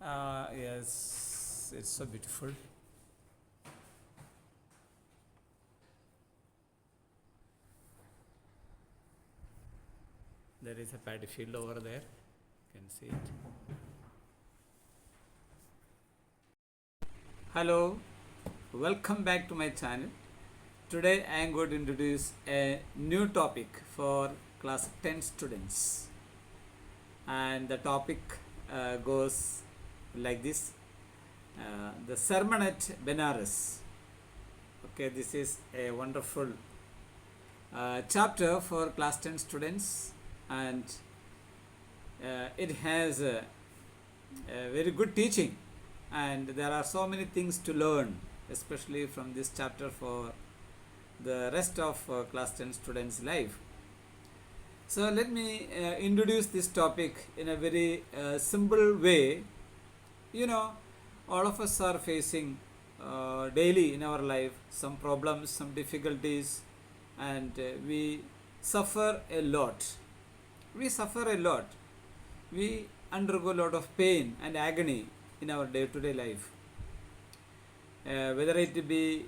Yes, it's so beautiful. There is a paddy field over there. You can see it. Hello, welcome back to my channel. Today I am going to introduce a new topic for class 10 students. And the topic goes like this. The sermon at Benares. Okay, this is a wonderful chapter for class 10 students, and it has a very good teaching, and there are so many things to learn, especially from this chapter for the rest of class 10 students' life. So let me introduce this topic in a very simple way. You know, all of us are facing daily in our life some problems, some difficulties, and we suffer a lot. We suffer a lot. We undergo a lot of pain and agony in our day-to-day life. Whether it be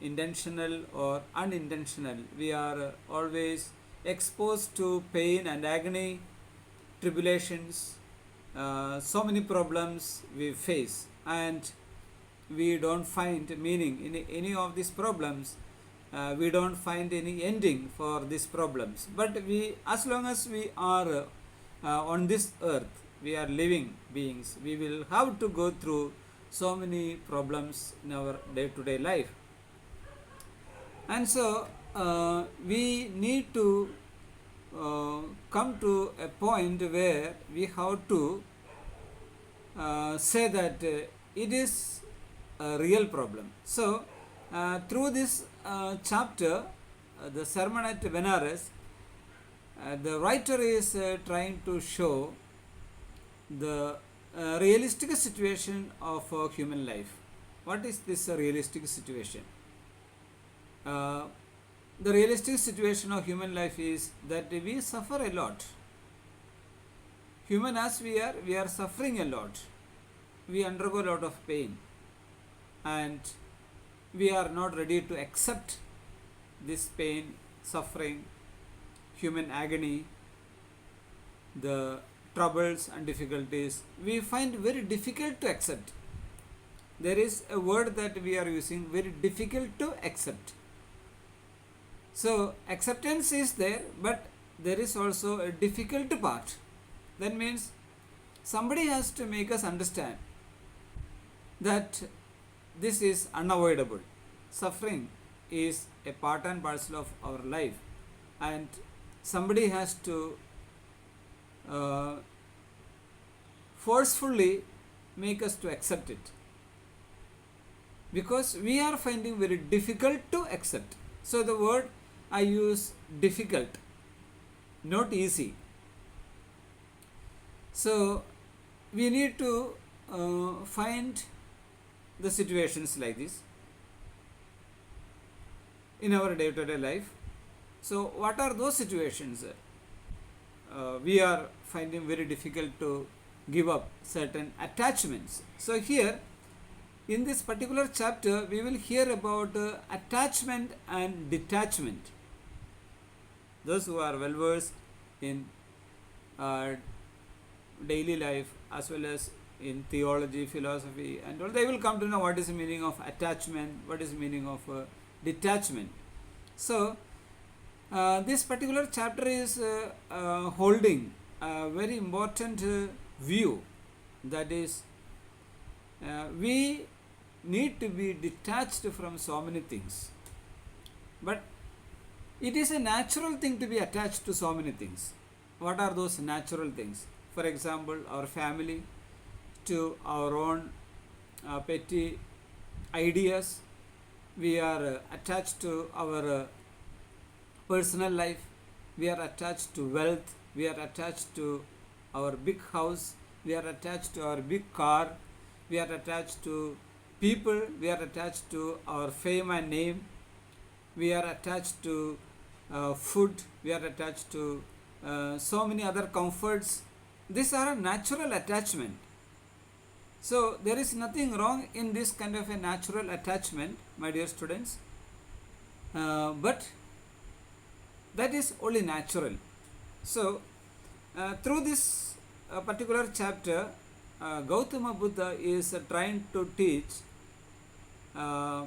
intentional or unintentional, we are always exposed to pain and agony, tribulations, so many problems we face, and we don't find meaning in any of these problems. We don't find any ending for these problems, but we, as long as we are on this earth, we are living beings, we will have to go through so many problems in our day-to-day life. And so we need to come to a point where we have to say that it is a real problem. So through this chapter, the sermon at Benares, the writer is trying to show the realistic situation of human life. What is this realistic situation? The realistic situation of human life is that we suffer a lot. Human as we are suffering a lot. We undergo a lot of pain, and we are not ready to accept this pain, suffering, human agony, the troubles and difficulties. We find very difficult to accept. There is a word that we are using, very difficult to accept. So acceptance is there, but there is also a difficult part. That means somebody has to make us understand that this is unavoidable. Suffering is a part and parcel of our life, and somebody has to forcefully make us to accept it, because we are finding very difficult to accept. So the word I use, difficult, not easy. So we need to find the situations like this in our day-to-day life. So what are those situations? We are finding very difficult to give up certain attachments. So here in this particular chapter we will hear about attachment and detachment. Those who are well versed in daily life as well as in theology, philosophy and all, they will come to know what is the meaning of attachment, what is the meaning of detachment. So this particular chapter is holding a very important view, that is we need to be detached from so many things, but it is a natural thing to be attached to so many things. What are those natural things? For example, our family, to our own petty ideas. We are attached to our personal life. We are attached to wealth. We are attached to our big house. We are attached to our big car. We are attached to people. We are attached to our fame and name. We are attached to food. We are attached to so many other comforts. These are a natural attachment. So there is nothing wrong in this kind of a natural attachment, my dear students, but that is only natural. So through this particular chapter, Gautama Buddha is trying to teach uh,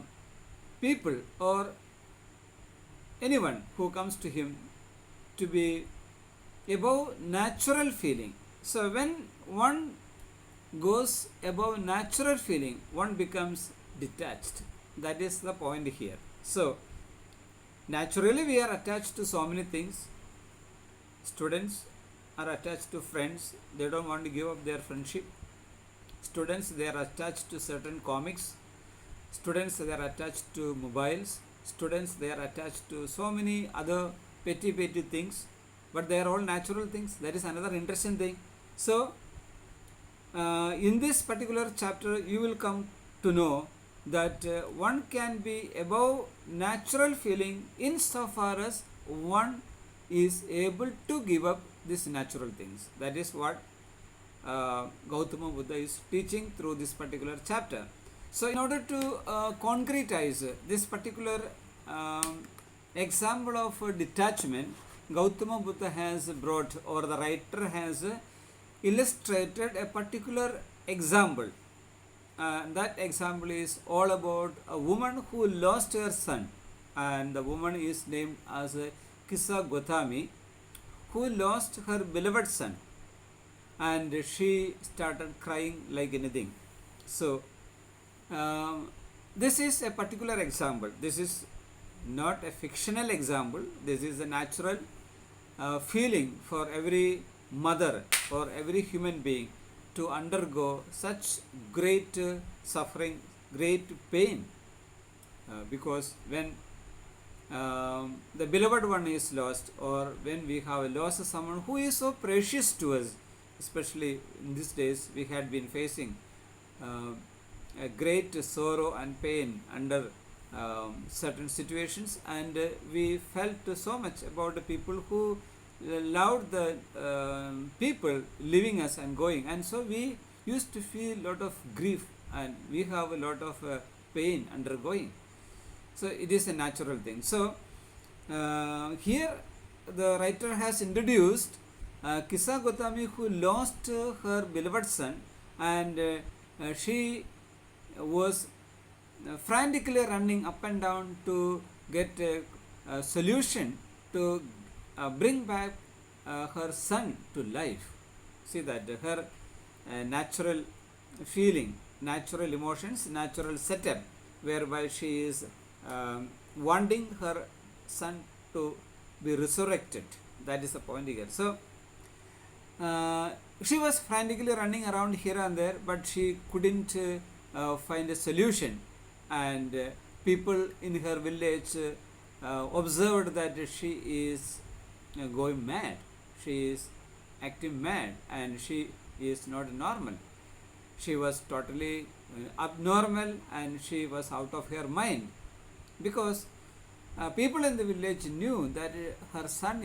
people or anyone who comes to him to be above natural feeling. So when one goes above natural feeling, one becomes detached. That is the point here. So naturally we are attached to so many things. Students are attached to friends, they don't want to give up their friendship. Students, they are attached to certain comics. Students, they are attached to mobiles. Students, they are attached to so many other petty things, but they are all natural things. That is another interesting thing. So in this particular chapter you will come to know that one can be above natural feeling insofar as one is able to give up these natural things. That is what Gautama Buddha is teaching through this particular chapter. So in order to concretize this particular example of detachment, Gautama Buddha has brought, or the writer has illustrated a particular example. That example is all about a woman who lost her son, and the woman is named as Kisa Gotami, who lost her beloved son, and she started crying like anything. So this is a particular example. This is not a fictional example. This is a natural feeling for every mother or every human being to undergo such great suffering, great pain, because when the beloved one is lost, or when we have lost someone who is so precious to us, especially in these days we had been facing a great sorrow and pain under certain situations, and we felt so much about the people who loved the people leaving us and going, and so we used to feel a lot of grief, and we have a lot of pain undergoing. So it is a natural thing. So here the writer has introduced Kisa Gotami, who lost her beloved son, and she was frantically running up and down to get a solution to bring back her son to life. See that her natural feeling, natural emotions, natural setup, whereby she is wanting her son to be resurrected. That is the point here. So she was frantically running around here and there, but she couldn't find a solution, and people in her village observed that she is going mad, she is acting mad, and she is not normal. She was totally abnormal, and she was out of her mind, because people in the village knew that her son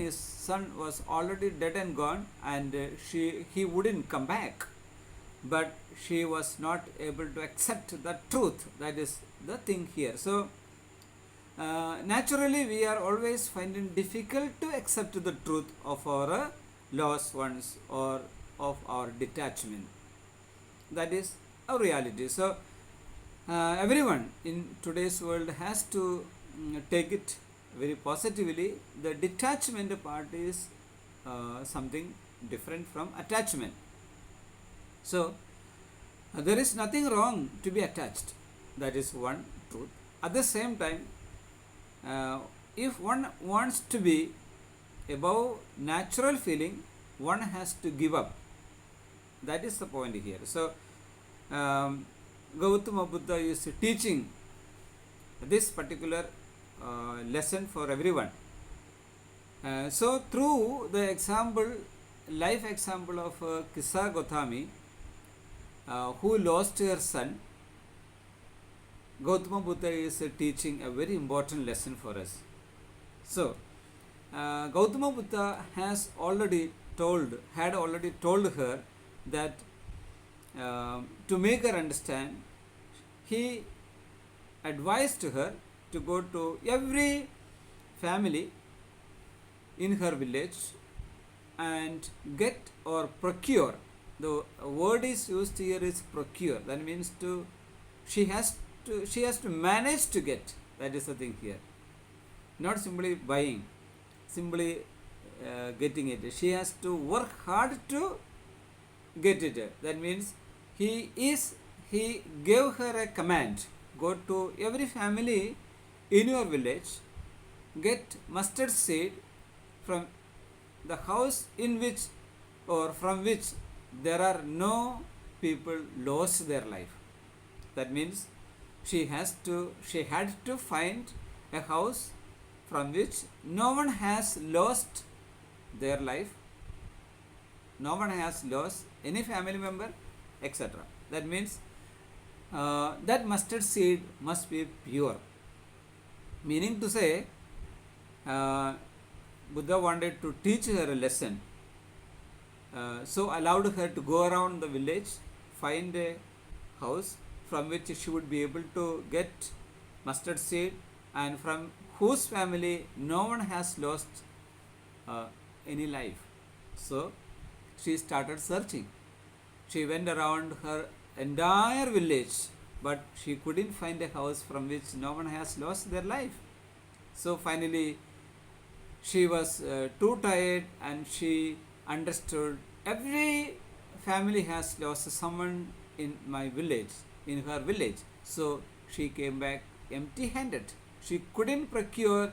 was already dead and gone, and he wouldn't come back. But she was not able to accept the truth. That is the thing here. So naturally we are always finding difficult to accept the truth of our lost ones or of our detachment. That is a reality. So everyone in today's world has to take it very positively. The detachment part is something different from attachment. So there is nothing wrong to be attached. That is one truth. At the same time, if one wants to be above natural feeling, one has to give up. That is the point here. So Gautama Buddha is teaching this particular lesson for everyone. So through the example, life example of Kisa Gotami, who lost her son, Gautama Buddha is teaching a very important lesson for us. So Gautama Buddha had already told her that to make her understand, he advised her to go to every family in her village and get or procure. The word is used here is procure. That means to she has to manage to get. That is the thing here. Not simply buying, simply getting it. She has to work hard to get it. That means he gave her a command. Go to every family in your village, get mustard seed from the house in which or from which there are no people lost their life. That means she had to find a house from which no one has lost their life, no one has lost any family member, etc. That means that mustard seed must be pure. Meaning to say, Buddha wanted to teach her a lesson, so allowed her to go around the village, find a house from which she would be able to get mustard seed, and from whose family no one has lost any life. So she started searching. She went around her entire village, but she couldn't find a house from which no one has lost their life. So finally she was too tired, and she understood every family has lost someone in my village, in her village. So she came back empty handed. She couldn't procure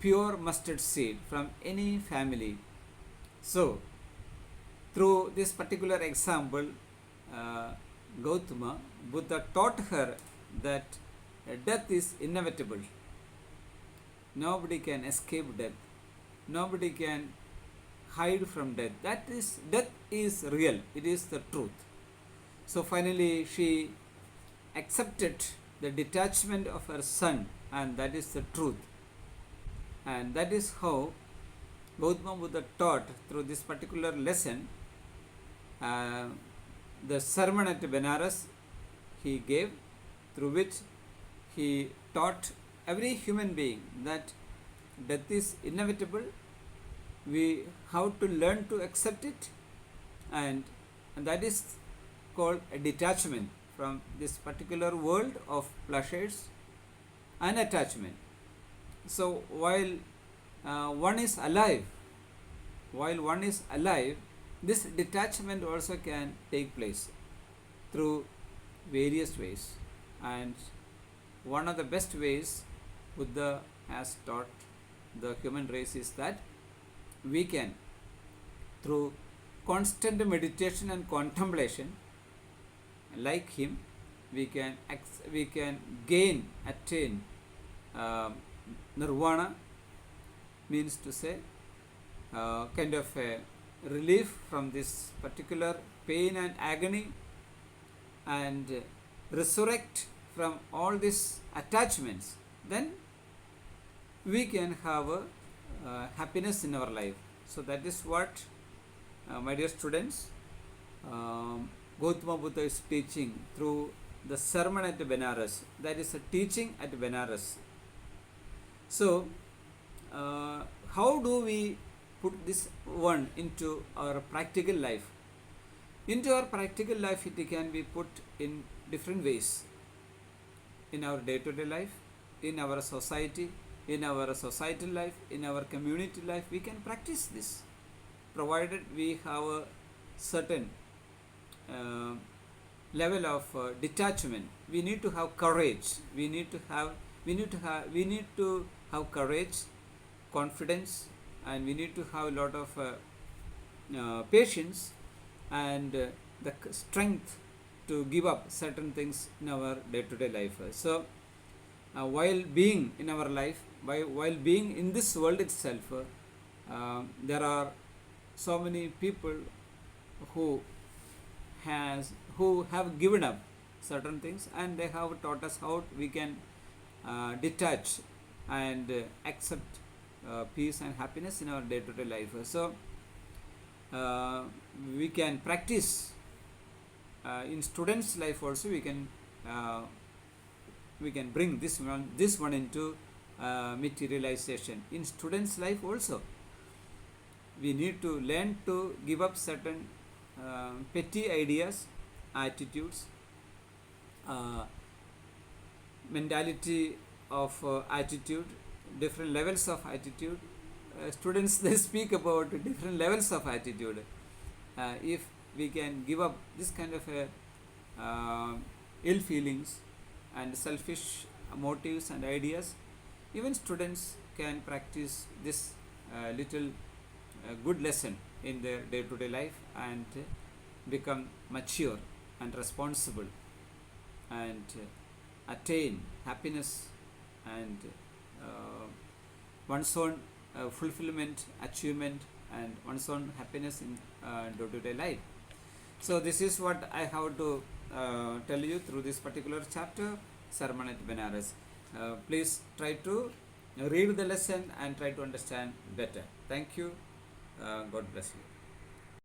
pure mustard seed from any family. So through this particular example, Gautama Buddha taught her that death is inevitable. Nobody can escape death. Nobody can hide from death. Death is real. It is the truth. So finally she accepted the detachment of her son, and that is the truth. And that is how Gautama Buddha taught through this particular lesson. The sermon at Benares he gave, through which he taught every human being that death is inevitable. We have to learn to accept it, and that is called a detachment from this particular world of pleasures and attachment. So while one is alive, this detachment also can take place through various ways, and one of the best ways Buddha has taught the human race is that we can, through constant meditation and contemplation, like him, we can attain nirvana, means to say kind of a relief from this particular pain and agony, and resurrect from all these attachments. Then we can have a happiness in our life. So that is what, my dear students, Gautama Buddha is teaching through the sermon at Benares. That is a teaching at Benares. So how do we put this one into our practical life? Into our practical life, it can be put in different ways. In our day-to-day life, in our society, in our societal life, in our community life, we can practice this, provided we have a certain level of detachment. We need to have courage. We need to have courage, confidence, and we need to have a lot of patience and the strength to give up certain things in our day-to-day life. So while being in our life, while being in this world itself, there are so many people who have given up certain things, and they have taught us how we can detach and accept peace and happiness in our day-to-day life. So we can practice in students' life also uh, we can bring this one into materialization. In students' life also, we need to learn to give up certain petty ideas, attitudes, uh, mentality of attitude, different levels of attitude. Students they speak about different levels of attitude. If we can give up this kind of ill feelings and selfish motives and ideas, even students can practice this little good lesson in their day-to-day life and become mature and responsible and attain happiness and uh, one's own fulfillment, achievement, and one's own happiness in day-to-day life. So this is what I have to tell you through this particular chapter, Sermon at Benares. Please try to read the lesson and try to understand better. Thank you. God bless you.